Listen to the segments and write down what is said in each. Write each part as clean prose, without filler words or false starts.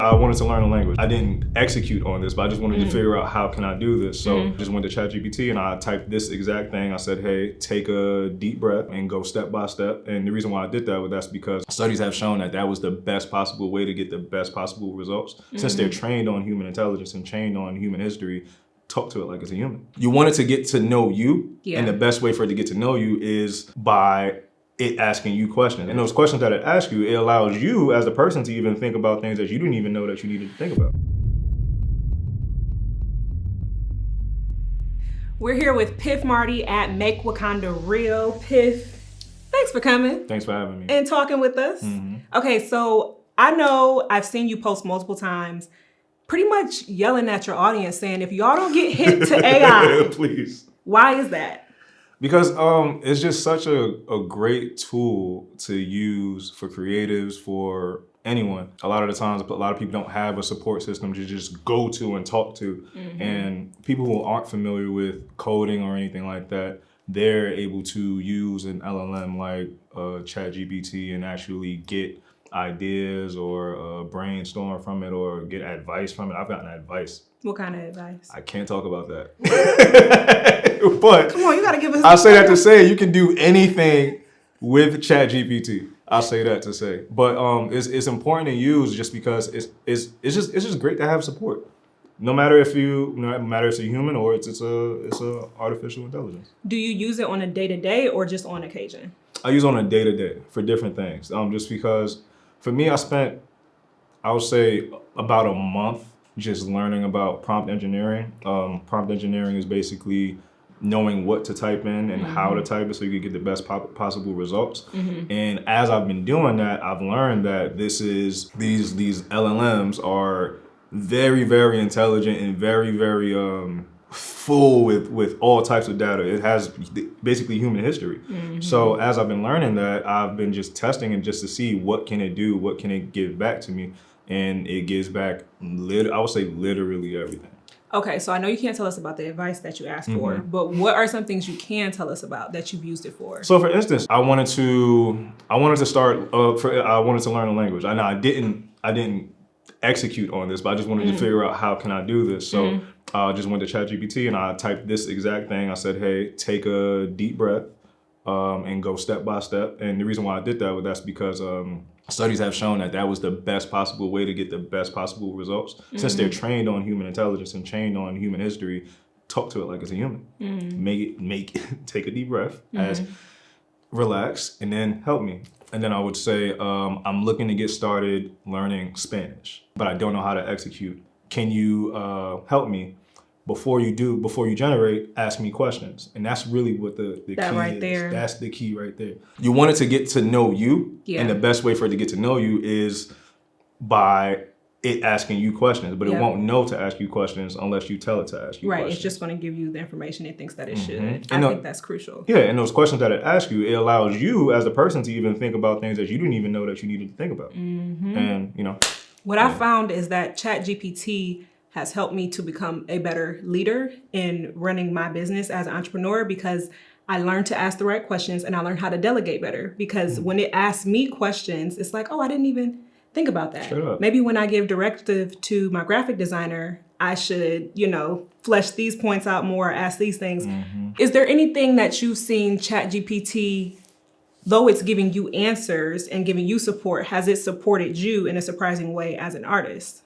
I wanted to learn a language. I didn't execute on this, but I just wanted to figure out how can I do this. So I just went to ChatGPT and I typed this exact thing. I said, hey, take a deep breath and go step by step. And the reason why I did that's because studies have shown that was the best possible way to get the best possible results. Since they're trained on human intelligence and trained on human history, talk to it like it's a human. You want it to get to know you, and the best way for it to get to know you is by it asking you questions. And those questions that it asks you, it allows you as a person to even think about things that you didn't even know that you needed to think about. We're here with Piff Marti at Make Wakanda Real. Piff, thanks for coming. Thanks for having me. And talking with us. Okay, so I know I've seen you post multiple times, pretty much yelling at your audience saying, if y'all don't get hip to AI, please. Why is that? Because it's just such a great tool to use for creatives, for anyone. A lot of the times, a lot of people don't have a support system to just go to and talk to. And people who aren't familiar with coding or anything like that, they're able to use an LLM like ChatGPT and actually get ideas or brainstorm from it or get advice from it. I've gotten advice. What kind of advice? I can't talk about that. But come on, you gotta give us. I'll say that to say you can do anything with ChatGPT. I'll say that to say, but it's important to use just because it's just great to have support. No matter if it's a human or it's a artificial intelligence. Do you use it on a day-to-day or just on occasion? I use it on a day-to-day for different things. Just because for me, I spent, I would say, about a month just learning about prompt engineering. Prompt engineering is basically knowing what to type in and how to type it so you can get the best possible results. And as I've been doing that, I've learned that these LLMs are very, very intelligent and very, very full with all types of data. It has basically human history. So as I've been learning that, I've been just testing it just to see what can it do, what can it give back to me. And it gives back, I would say, literally everything. Okay, so I know you can't tell us about the advice that you asked for, but what are some things you can tell us about that you've used it for? So for instance, I wanted to learn a language. I didn't execute on this, but I just wanted to figure out how can I do this. So I just went to ChatGPT and I typed this exact thing. I said, hey, take a deep breath and go step by step. And the reason why I did that's because studies have shown that was the best possible way to get the best possible results. Since they're trained on human intelligence and trained on human history, talk to it like it's a human. Take a deep breath, relax, and then help me. And then I would say, I'm looking to get started learning Spanish, but I don't know how to execute. Can you help me? Before you generate, ask me questions. And that's really what the key right is. There. That's the key right there. You want it to get to know you, and the best way for it to get to know you is by it asking you questions, but it won't know to ask you questions unless you tell it to ask you questions. It's just going to give you the information it thinks that it should. I think that's crucial. Yeah, and those questions that it asks you, it allows you as a person to even think about things that you didn't even know that you needed to think about. And, What I found is that ChatGPT has helped me to become a better leader in running my business as an entrepreneur because I learned to ask the right questions and I learned how to delegate better because when it asks me questions, it's like, oh, I didn't even think about that. Maybe when I give directive to my graphic designer, I should, flesh these points out more, ask these things. Is there anything that you've seen ChatGPT, though it's giving you answers and giving you support, has it supported you in a surprising way as an artist?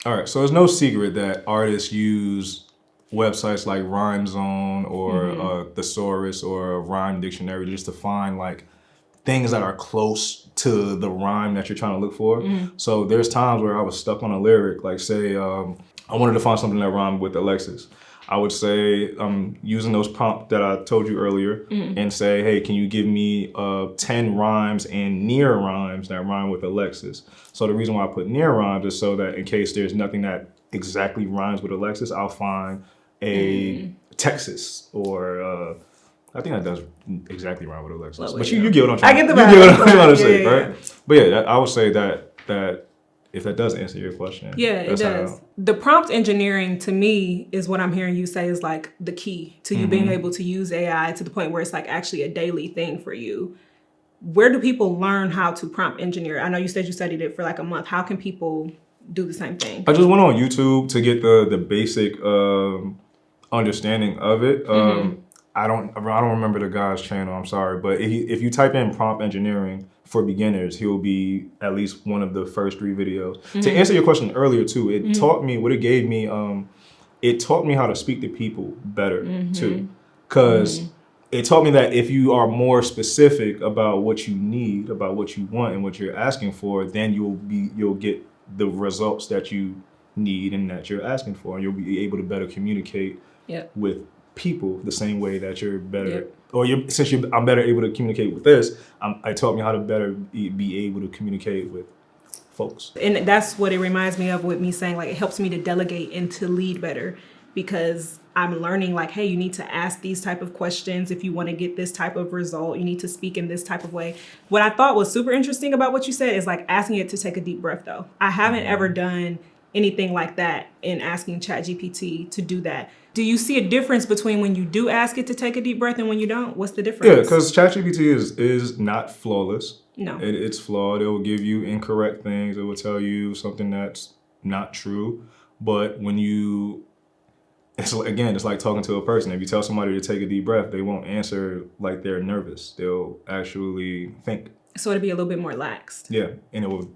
All right, so it's no secret that artists use websites like RhymeZone or Thesaurus or Rhyme Dictionary just to find like things that are close to the rhyme that you're trying to look for. So there's times where I was stuck on a lyric, like say I wanted to find something that rhymed with Alexis. I would say using those prompts that I told you earlier and say, hey, can you give me 10 rhymes and near rhymes that rhyme with Alexis? So the reason why I put near rhymes is so that in case there's nothing that exactly rhymes with Alexis, I'll find a Texas or I think that does exactly rhyme with Alexis. But you get what I'm trying to say. You get what I'm trying to say, right? But I would say that if that does answer your question. Yeah, it does. The prompt engineering to me is what I'm hearing you say is like the key to you being able to use AI to the point where it's like actually a daily thing for you. Where do people learn how to prompt engineer? I know you said you studied it for like a month. How can people do the same thing. I just went on YouTube to get the basic understanding of it. I don't remember the guy's channel. I'm sorry, but if you type in prompt engineering for beginners, he'll be at least one of the first 3 videos. To answer your question earlier too, it taught me what it gave me. It taught me how to speak to people better too, because it taught me that if you are more specific about what you need, about what you want, and what you're asking for, then you'll get the results that you need and that you're asking for, and you'll be able to better communicate with people the same way that you're better, I'm better able to communicate with this. It taught me how to better be able to communicate with folks. And that's what it reminds me of with me saying, like, it helps me to delegate and to lead better, because I'm learning, like, hey, you need to ask these type of questions. If you want to get this type of result, you need to speak in this type of way. What I thought was super interesting about what you said is like asking it to take a deep breath though. I haven't ever done anything like that in asking ChatGPT to do that. Do you see a difference between when you do ask it to take a deep breath and when you don't? What's the difference? Yeah, because ChatGPT is not flawless. No. It's flawed. It will give you incorrect things. It will tell you something that's not true. But when it's like talking to a person. If you tell somebody to take a deep breath, they won't answer like they're nervous. They'll actually think. So it'll be a little bit more laxed. Yeah, and it will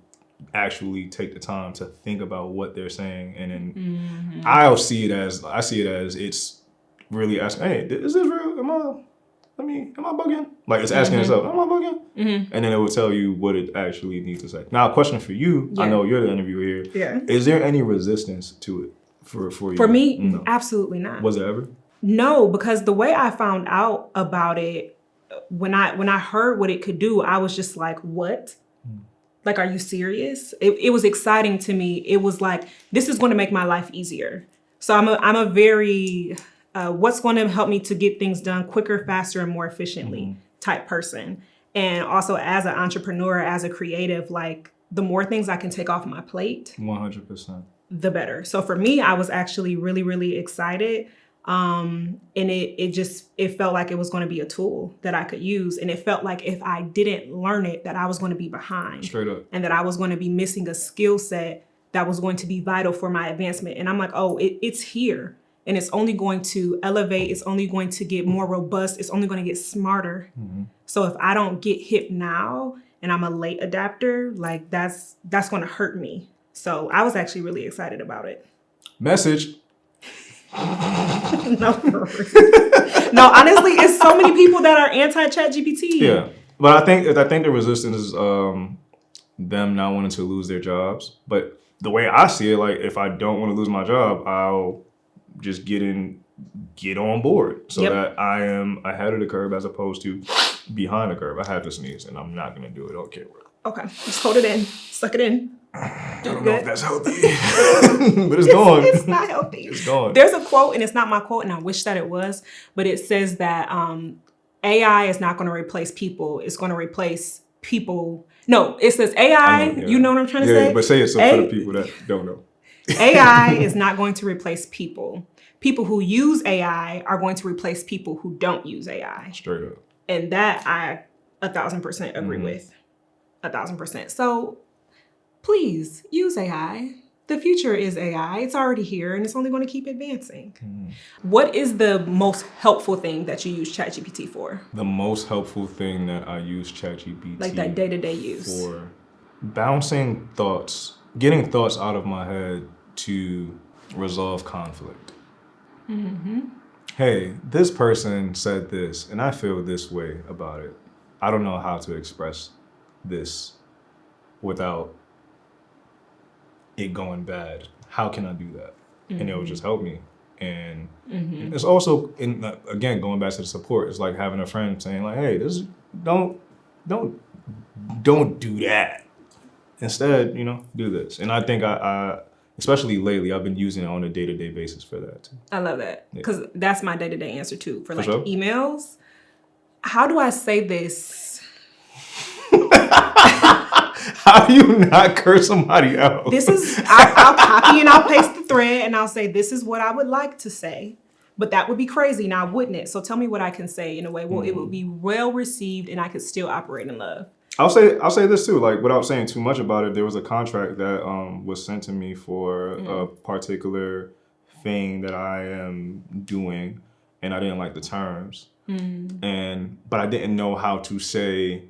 actually take the time to think about what they're saying, and then I see it as it's really asking, hey, is this real? Am I bugging? Like it's asking itself, am I bugging? And then it will tell you what it actually needs to say. Now, a question for you. I know you're the interviewer here. Yeah. Is there any resistance to it for you? For me, no. Absolutely not. Was there ever? No, because the way I found out about it, when I heard what it could do, I was just like, what? Like, are you serious? It was exciting to me. It was like, this is going to make my life easier. So I'm a very, what's going to help me to get things done quicker, faster, and more efficiently type person. And also as an entrepreneur, as a creative, like the more things I can take off my plate, 100%, the better. So for me, I was actually really, really excited. And it felt like it was going to be a tool that I could use. And it felt like if I didn't learn it, that I was going to be behind. Straight up. And that I was going to be missing a skill set that was going to be vital for my advancement. And I'm like, oh, it's here. And it's only going to elevate. It's only going to get more robust. It's only going to get smarter. So if I don't get hip now and I'm a late adapter, like that's going to hurt me. So I was actually really excited about it. Message. No, for real. No, honestly, it's so many people that are anti-ChatGPT. Yeah, but I think the resistance is them not wanting to lose their jobs. But the way I see it, like if I don't want to lose my job, I'll just get on board so that I am ahead of the curve as opposed to behind the curve. I have to sneeze, and I'm not gonna do it. Okay, okay, just hold it in, suck it in. I don't know if that's healthy, but it's gone. It's not healthy. It's gone. There's a quote, and it's not my quote, and I wish that it was, but it says that AI is not going to replace people. It's going to replace people. No, it says AI. You know what I'm trying to say? Yeah, but say it for the people that don't know. AI is not going to replace people. People who use AI are going to replace people who don't use AI. Straight up. And that I 1,000% agree with. 1,000%. So please use AI. The future is AI. It's already here and it's only going to keep advancing. What is the most helpful thing that you use ChatGPT for? The most helpful thing that I use ChatGPT like that day-to-day use for bouncing thoughts, getting thoughts out of my head to resolve conflict. Hey, this person said this and I feel this way about it. I don't know how to express this without it going bad. How can I do that? And it would just help me. And it's also, again, going back to the support, it's like having a friend saying like, hey, don't do that. Instead, do this. And I think I especially lately, I've been using it on a day-to-day basis for that too. I love that. Because that's my day-to-day answer too. For like sure. Emails, how do I say this? How do you not curse somebody out? I'll copy and I'll paste the thread and I'll say, this is what I would like to say. But that would be crazy now, wouldn't it? So tell me what I can say in a way, well, it would be well received and I could still operate in love. I'll say this too, like without saying too much about it. There was a contract that was sent to me for a particular thing that I am doing, and I didn't like the terms, but I didn't know how to say.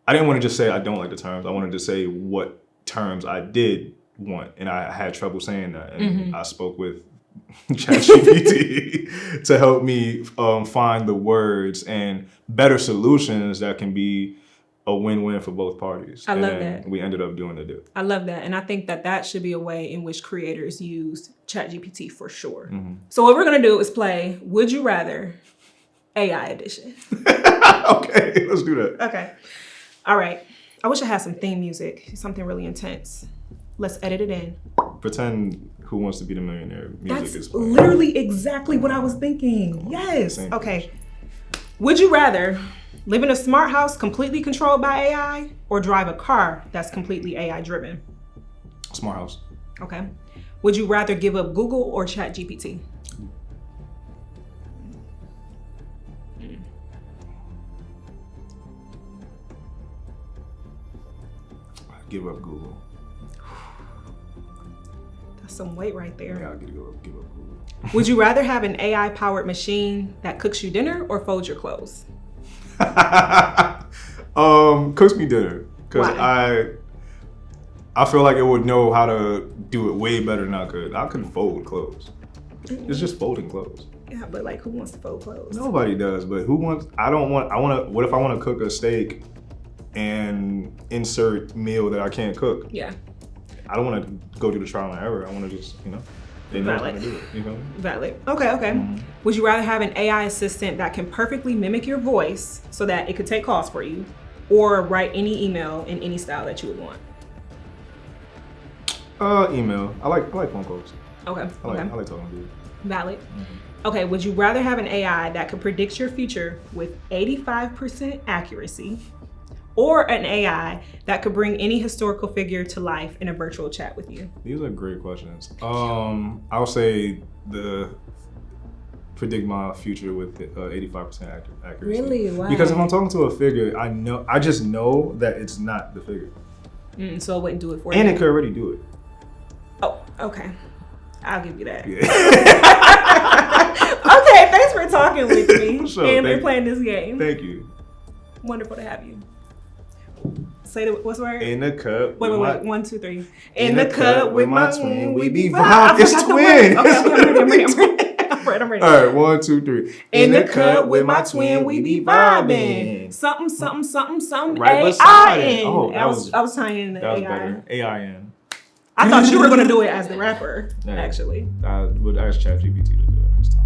I didn't want to just say I don't like the terms. I wanted to say what terms I did want, and I had trouble saying that. And I spoke with ChatGPT to help me find the words and better solutions that can be a win-win for both parties. I love that. We ended up doing the deal. I love that. And I think that should be a way in which creators use ChatGPT for sure. So what we're going to do is play Would You Rather AI edition. Okay, let's do that. Okay. All right. I wish I had some theme music, something really intense. Let's edit it in. Pretend Who Wants to Be the Millionaire music is That's playing. literally exactly what I was thinking. Yes. Okay. Would you rather live in a smart house completely controlled by AI or drive a car that's completely AI driven? Smart house. Okay. Would you rather give up Google or ChatGPT? Give up Google. That's some weight right there. Yeah, I'll give up Google. Would you rather have an AI-powered machine that cooks you dinner or folds your clothes? Cooks me dinner. Because Why? I feel like it would know how to do it way better than I could. I couldn't fold clothes. It's just folding clothes. Yeah, but like, who wants to fold clothes? Nobody does, but what if I want to cook a steak and insert meal that I can't cook? Yeah. I don't want to go through the trial and error. I want to just, they know how to do it. You know? Valid. Okay. Would you rather have an AI assistant that can perfectly mimic your voice so that it could take calls for you, or write any email in any style that you would want? Email. I like phone calls. Okay. I like talking to you. Valid. Okay, would you rather have an AI that could predict your future with 85% accuracy, or an AI that could bring any historical figure to life in a virtual chat with you? These are great questions. I'll say predict my future with 85% accuracy. Really? Why? Because if I'm talking to a figure, I just know that it's not the figure. So it wouldn't do it for you. And it could already do it. Oh, okay. I'll give you that. Yeah. Okay, thanks for talking with me. Sure, and we're playing this game. Thank you. Wonderful to have you. Say what's the word? In the cup. Wait. 1, 2, 3. In the cup with my twin, we be vibing. It's twin. Okay, I'm ready. All right, 1, 2, 3. In the cup with my twin, we be vibing. Something. Right beside it. A-I-N. Oh, I was tying in the that was AI. better. A-I-N. I thought you were going to do it as the rapper, Yeah. actually. I would ask ChatGPT to do it next time.